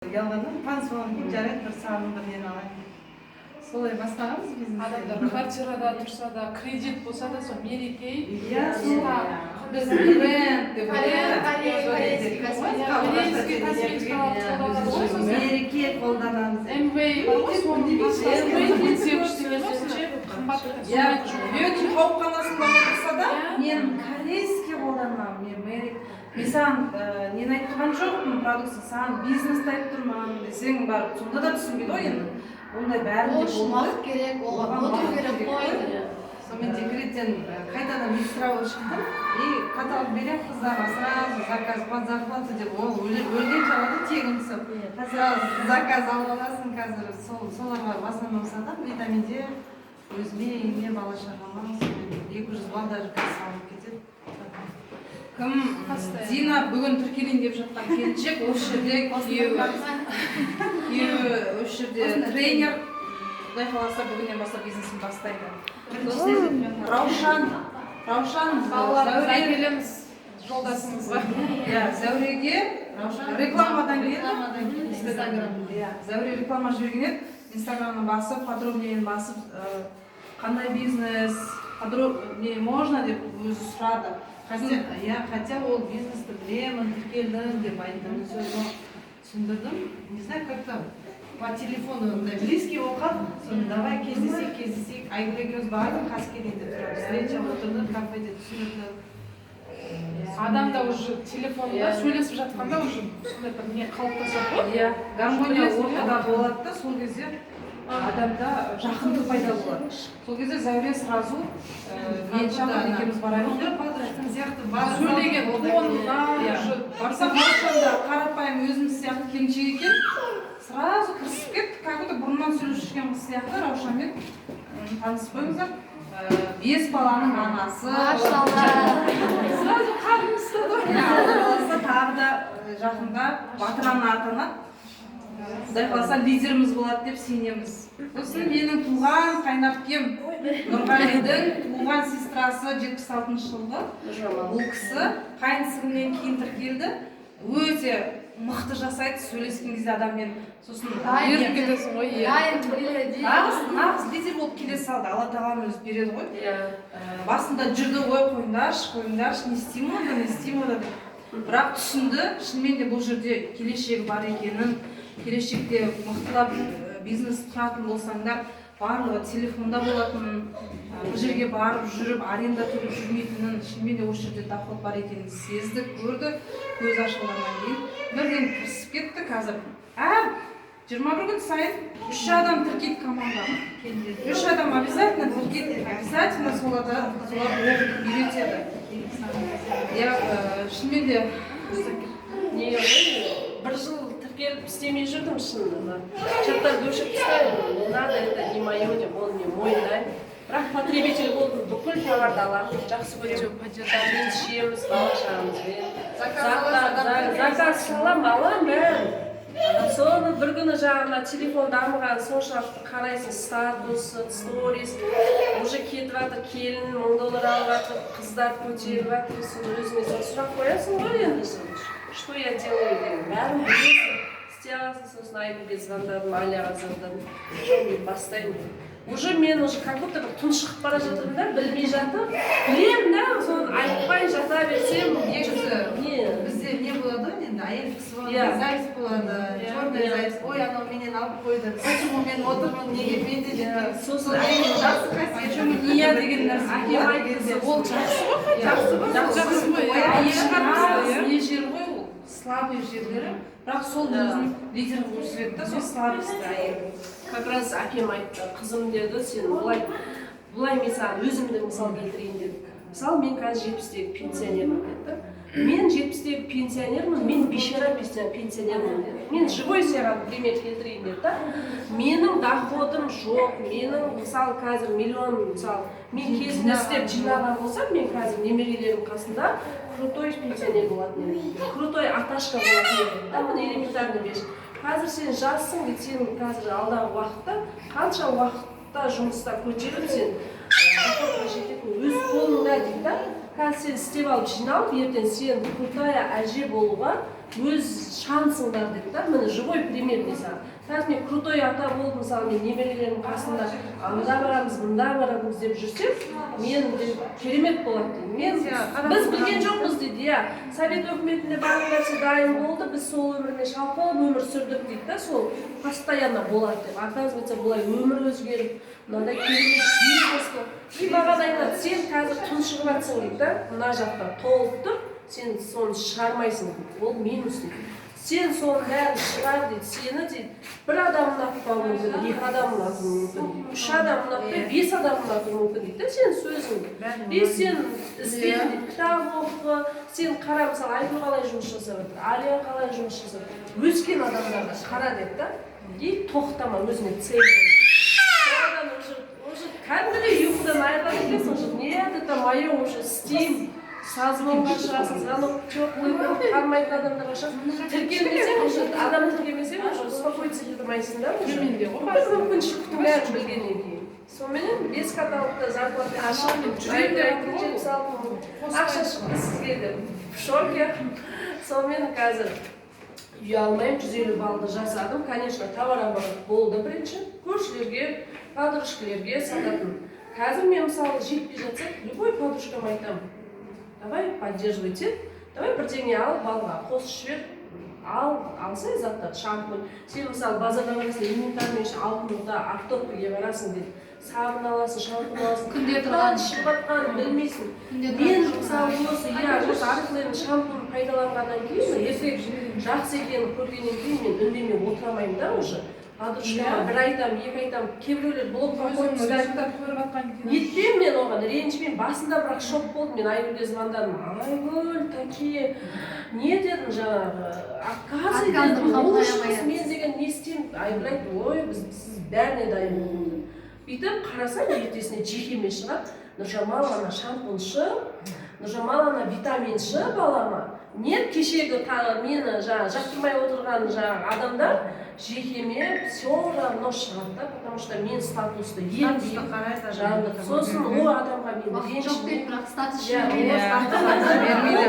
Ялғаннан пансуан кейін жарайды бір сағын бірден алайын. Солай бастағанбыз бизнесті. Адамдар квартирада тұрса да, кредит болса да, сол мереке. Иә, Біз бренд деп мереке қолданамыз. Эмвей бар ғой, соны қымбат. Өте қауіпханасында отырса да, мен корейский қолданамын. Мен саған нені айтып тұрған жоқпын, продукция, саған бизнесті айтып тұрмын десең бар, сонда да түсінбейді ғой енді. Ондай бәрінде Уақыт керек, оған отыру керек қой. Сонымен декреттен қайтадан медсестра шықтым и каталог берем қыздарға сразу заказ под зарплату деп ол өлген жалады тегін түсіп. Сразу заказ алып аласың қазір соларға в основном сатамын, витамин Д өзіме, үйіме, бала шағама 200 бал даже касса алып кетеді. Кім Дина бүгін тіркелейін деп жатқан келіншек, осы жерде күйеуі осы жерде тренер. Құдай қаласа бүгіннен бастап бизнесін бастайды. Раушан, Балаларымыз әкелеміз жолдасыңыз ба? Зәуреге рекламадан келеді. Зәуре реклама жіберген еді. Инстаграмына басып, подробнее басып, қандай бизнес, подробнее можно деп өзі сұрады. Хотя ол бизнесті білемін, тіркелдім деп айттым, түсіндірдім. Не знаю, как-то по телефону близкий оқып, соны давай кездесейік, Айгүл екеуміз бардық, қаске дейді, встреча отырдық, кафеде түсіндірді. Адамда уже телефонда сөйлесіп жатқанда уже сондай бір не қалыптасады ғой. Иә, гармония ортада болады да, сол кезде адамда жақындық пайда болады. Сол кезде Зәуре сразу мен шақырып екеуміз барайық. Сөйлеген тонына Барсақ Раушанда қарапайым өзіміз сияқты келіншек екен, сразу кірісіп кетті, как-то бұрыннан сөйлесіп жүрген қыз сияқты Раушанмен танысып қойыңыздар. 5 баланың анасы. Сразу қарым ұстады. Тағы да жақында Батыраны атанады. Құдай қаласа лидеріміз болады деп сенеміз. Сосын менің туған қайнапкем Нұрғалидың туған сестрасы 76 жылғы. Бұл кісі қайынсіңнен кейін тіркелді. Өте мықты жасайды, сөйлескен кезде адаммен. Сосын еріп кетесің ғой. нағыз лидер болып келе салды. Алла тағалам өзі береді ғой. Басында жүрді ғой, қойыңдаршы, не істеймін онда. Бірақ түсінді, шынымен де бұл жерде келешегі бар екенін, келешекте мықтылап бизнес тұратын болсаңдар, барлығы телефонда болатынын, бұл жерге барып жүріп, аренда төлеп жүрмейтінін, шынымен де осы жерде доход бар екенін сезді, көрді, көз ашылғаннан кейін. Бірден кірісіп кетті қазір. 21 күн сайын 3 адам тіркейді командаға. 3 адам обязательно тіркейді, обязательно соларды оқытып үйретеді. Шынымен де бір жыл тіркеліп істемей жүрдім шынында. Чаттарды өшіріп тастаймын, не надо, это не мое деп, оны мен мойындаймын. Бірақ потребитель болдым, бүкіл товарды аламын, жақсы көремін, ішеміз, бала шағамызбен. Заказ салам, алам бәрін. Соны бір күні жағына телефон дамыған соншалықты қарайсың, статус, сторис, уже кетіп жатыр, келін $1000 алып жатыр, қыздар көтеріп жатыр, соны өзіңе сұрақ қоясың ғой енді. Что я делаю деген, бәрін білесің, істей аласың, сосын Айгүлге звондадым, Аляға звондадым, мен бастаймын. Уже мен как будто бір тұншығып бара жатырмын да, білмей жатып, білемін да, соны айтпай жата берсем, бізде не болады енді, әйел кісі болады, зависть болады, черный зависть, ой, анау менен алып қойды, почему мен отырмын, неге менде жетпейді, сосын әйел жақсы қасиет, ния деген нәрсе болады, ол жақсы ғой, не жер ғой ол, слабый жерлері, бірақ сол өзін лидер болып жүреді да, сол слабості әйел. Как раз әкем айтты, қызым деді, сен бұлай мен саған өзімді мысал келтірейін деді. Мысалы, мен қазір 70-тегі пенсионермін деді. Мен 70-тегі пенсионермін, мен бейшара пенсионермін деді. Мен живой саған пример келтірейін деді. Менің доходым жоқ, менің мысалы қазір миллион, мысалы, мен кезінде істеп жинаған болсам, мен қазір немерелерім қасында крутой пенсионер болатын едім. Крутой аташка болатын едім. Міне элементарный вещь. Қазір сен жассың, сен қазір алдағы уақытта, қанша уақытта жұмыста көтеріп сен доходқа жететін өз қолыңда дейді да. Қазір сен істеп алып жиналып, ертең сен крутая әже болуға өз шансыңдар деп та, міне живой пример мысалы. Қазір мен крутой ата болып, мысалы мен немерелерімнің қасында анда барамыз, мында барамыз деп жүрсем, мен керемет болады дейді. Біз білген жоқпыз дейді, иә. Совет өкіметінде барлық нәрсе дайын болды, біз сол өміріне шалқалап өмір сүрдік дейді да, сол постоянно болады деп. Оказывается, бұлай өмір өзгеріп, мынандай керемет бизнес болып. И маған айтады, сен қазір тұншығып жатсың дейді да, мына жақта толып тұр, сен соны шығармайсың дейді, ол минус дейді. Сен соның бәрін шығар дейді, сені дейді, бір адам ұнатпауы мүмкін, 2 адам ұнатуы мүмкін, 3 адам ұнатпай, 5 адам ұнатуы мүмкін дейді, сен сөзің. И сен ізден дейді, кітап оқы, сен қара, мысалы, Айгүл қалай жұмыс жасап жатыр, Алия қалай жұмыс жасап жатыр, өскен адамдарға қара дейді да, и тоқтама, өзіңе цель қой. Уже кәдімгідей ұйқыдан айырылады екенсің, уже нет, это мое уже стим. Сазбонға шығасың, звонок теплый болып, қармайтын адамдарға шығасың. Тіркелмесең, уже адам тіркелмесең, уже успокоиться тұрмайсың да, уже. Бір мүмкіншіліктің бәрін білгеннен кейін. Сонымен 5 каталогта зарплата ашып, айында 76 ақша шықты сізге деп. В шоке. Сонымен қазір үй алмайым, 150 баллды жасадым. Конечно, товарооборот болды бірінші. Көршілерге, подружкалерге сататын. Қазір мен мысалы жетпей жатса, любой подружкам айтамын. Давай поддерживайте, давай бірдеңе ал, балға қосып жібер, алсай заттар, шампунь. Сен мысалы базарға барасың, инвентармен алтынға, автоппеге барасың дейді. Сабын аласың, шампунь аласың. Күнде тұрған шығып жатқанын білмейсің. Мен мысалы осы арифлеймнің шампунь пайдаланғаннан кейін, ертең жақсы екенін көргеннен кейін мен үндемей отырамаймын да уже. Подружкама бір айтам, 2 айтам, кейбіреулер блокқа қойып нетпеймін мен оған, ренжімеймін. Басында бірақ шок болдым, мен Айгүлге звондадым. Айгүл, такие, не дедім жаңағы, отказы дедім, мен деген не істеймін? Айгүл айтты, ой, сіз бәріне дайын болдыңыз. Бүйтіп қарасам, ертесіне жекеме шығады, Нұржамал ана шампуньшы, Нұржамал ана витаминшы балама. Нет, кешегі мені жақтырмай отырған адамдар жекеме все равно шығады да, потому что мен статусты елмеймін. Сосын ол адамға мен ренжімеймін. бірақ статус бермейді.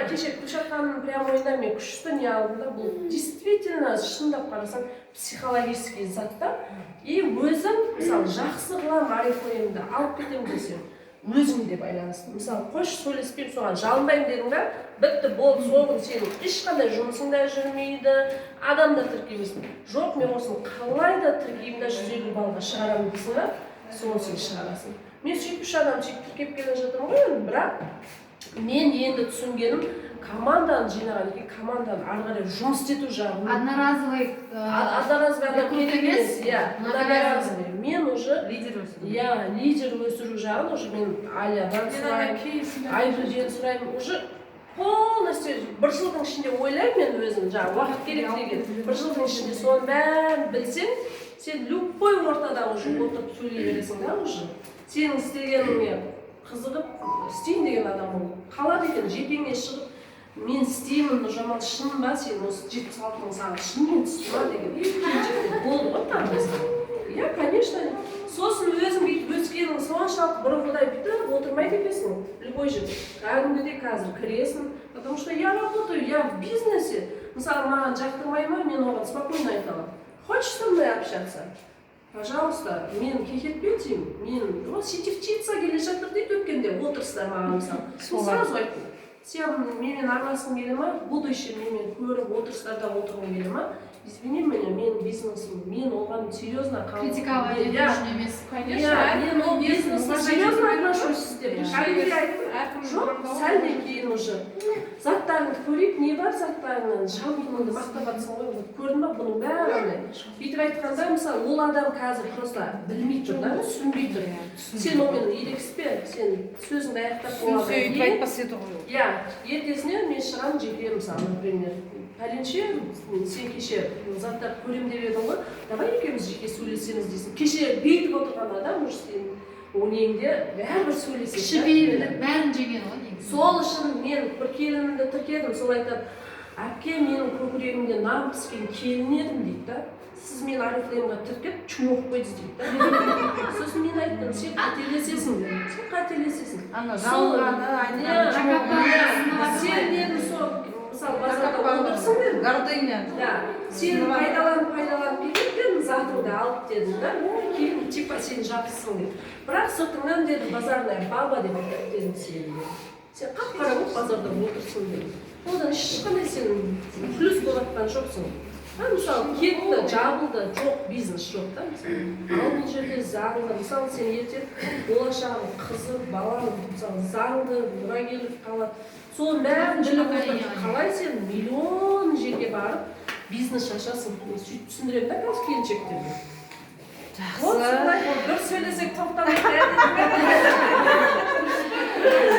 Кеше Күлшатқанның прям ойында мен күшті не алдым да, бұл действительно шындап қарасаң психологический зат та. И өзім, мысалы, жақсы қылам арифлеймді алып кетемін десем, өзімде байланысты. Мысалы, қош сөйлеспеймін, соған жалынбаймын дедің да, бітті, болды, соғын сенің ешқандай жұмысың да жүрмейді, адам да тіркемесің. Жоқ, мен осыны қалай да тіркеймін да 150 балға шығарамын дейсің да, соны сен шығарасың. Мен сөйтіп 3 адам тіркеп келе жатырмын ғой, бірақ мен енді түсінгенім, команданы жинаған екен, команданы ары қарай жұмыс істету жағын. Одноразовый адам керек емес, многоразовый. Мен уже лидер өсіру жағын уже мен Алиядан сұраймын, Айгүлден сұраймын, уже полностью бір жылдың ішінде ойлаймын мен өзім, уақыт керек деген. Бір жылдың ішінде соның бәрін білсең, сен любой ортада уже отырып сөйлей бересің да уже. Сенің істегеніңе қызығып, істейін деген адам ол. Қалады екен, жекеңе шығып, мен істеймін, Нұржамал, шын ба, сен осы 76 мың саған шынымен түсті ма деген. Болды ғой таңдайсың. Я, конечно, сосын өзің бүйтіп өскенің соншалық бұрынғыдай бүйтіп отырмайды екенсің. Любой жерде. Кәдімгідей қазір кіресің. Потому что я работаю, я в бизнесе. Мысалы, маған жақтырмай ма, мен оған спокойно айтамын. Хочешь со мной общаться? Пожалуйста, мен кекетпейді, мен сетевчица келе жатыр дейді өткенде отырсыздар маған мысалы. Сразу айттым. Сен менімен араласқың келе ма, будущее менімен көріп отырсыздарда отырғың келе ма? Извини меня, мен бизнесім, мен оған серьезно критиковать ету үшін емес. Мен ол бизнесіне серьезно отношусь деп. Жоқ, сәлден кейін уже. Заттарыңды көрейік, не бар заттарыңнан? Шампуньыңды мақтап жатсың ғой, көрдің ба бұның бәрі. Бүйтіп айтқанда, мысалы, ол адам қазір просто білмей тұр да, түсінбей тұр. Сен онымен ерегіспе, сен сөзіңді аяқтап болғаннан кейін. Сөйтіп айтпас еді ғой. Ертесіне мен шығамын жеке, мысалы, например, пәленше, сен кеше заттар көрем деп едің ғой, давай екеуміз жеке сөйлесеміз дейсің. Кеше бейтіп отырған адам уже сен өнеңде бәрібір сөйлесің. Кіші бейілдік бәрін жеген ғой негізі. Сол үшін мен бір келінімді тіркедім, сол айтады, әпке, менің көкірегімде нан піскен келін едім дейді да. Сіз мен арифлеймға тіркеп, чумоқ қойды дейді да. Сосын мен айттым, сен қателесесің дедім. Сен қателесесің. Ана жалғаны, сен дедім сол, мысалы базарда отырсың дедім. Гордыня. Да, сен пайдаланып кеткен затыңды алып дедім да, ой кейін типа сен жақсысың деп. Бірақ сыртыңнан дедім базарная баба деп айтады дедім сені дедім. Сен қап-қара болып базарда отырсың дедім. Одан ешқандай сен плюс болатқан жоқсың. Мысалы кетті, жабылды, жоқ бизнес жоқ та мысалы. Ал бұл жерде заңды, мысалы сен ертең болашағың қызы, балаң мысалы заңды, мұрагерлік қалады. Соның бәрін біліп отырып, қалай сен миллион жерге барып бизнес ашасың. Сөйтіп түсіндіремін да қазір келіншектерге. Вот сондай бір сөйлесек тоқтамайды.